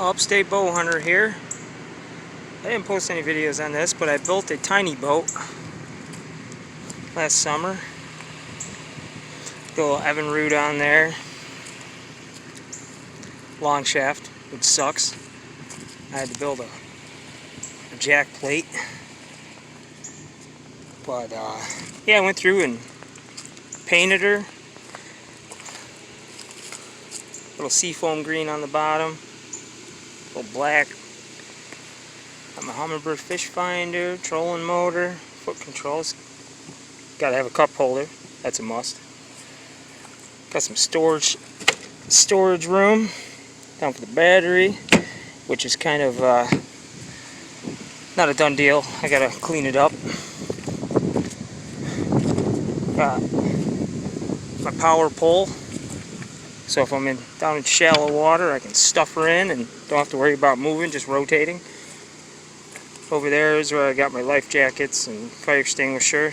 Upstate Bow Hunter here. I didn't post any videos on this, but I built a tiny boat last summer. Little Evinrude on there. Long shaft, which sucks. I had to build a jack plate. But yeah, I went through and painted her. Little seafoam green on the bottom. Little black. Got my Humminbird fish finder, trolling motor, foot controls. Gotta have a cup holder, that's a must. Got some storage room down for the battery, which is kind of not a done deal. I gotta clean it up. Got my power pole, so if I'm down in shallow water, I can stuff her in and don't have to worry about moving, just rotating. Over there is where I got my life jackets and fire extinguisher.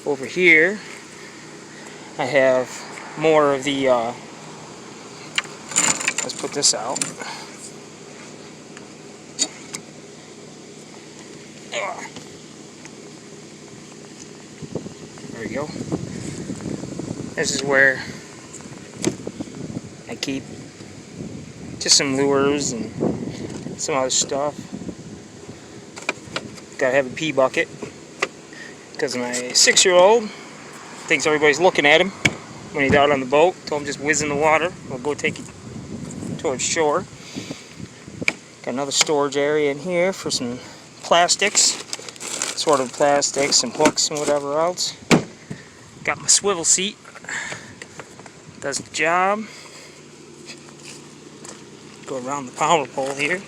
Over here, I have more of the, let's put this out. There we go. This is where I keep just some lures and some other stuff. Gotta have a pee bucket because my 6-year-old thinks everybody's looking at him when he's out on the boat. Told him just whiz in the water. We'll go take it towards shore. Got another storage area in here for some plastics, assorted plastics, some hooks and whatever else. Got my swivel seat. Does the job. Go around the power pole here.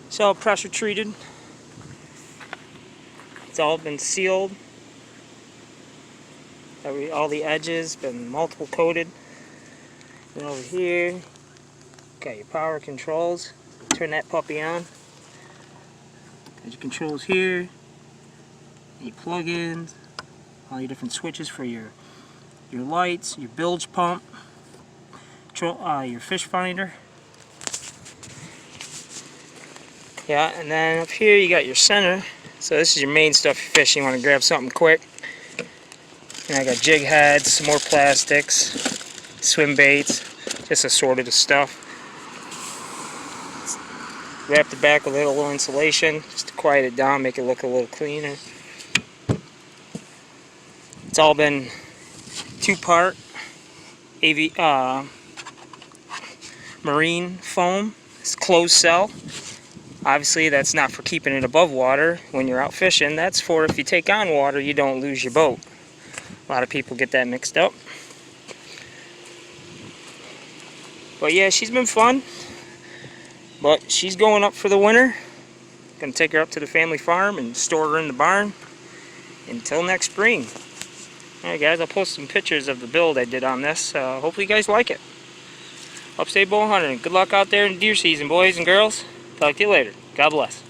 It's all pressure treated. It's all been sealed. All the edges been multiple coated. And over here, got your power controls. Turn that puppy on. Got your controls here. Your plug-ins. All your different switches for your lights, your bilge pump, your fish finder. Yeah, and then up here you got your center. So this is your main stuff for fishing. You want to grab something quick. And I got jig heads, some more plastics, swim baits, just assorted of stuff. Wrap the back with a little insulation just to quiet it down, make it look a little cleaner. It's all been 2-part marine foam. It's closed cell. Obviously that's not for keeping it above water when you're out fishing. That's for if you take on water, you don't lose your boat. A lot of people get that mixed up. But yeah, she's been fun. But she's going up for the winter. Gonna take her up to the family farm and store her in the barn until next spring. Alright guys, I'll post some pictures of the build I did on this. Hopefully you guys like it. Upstate Bow Hunter. Good luck out there in deer season, boys and girls. Talk to you later. God bless.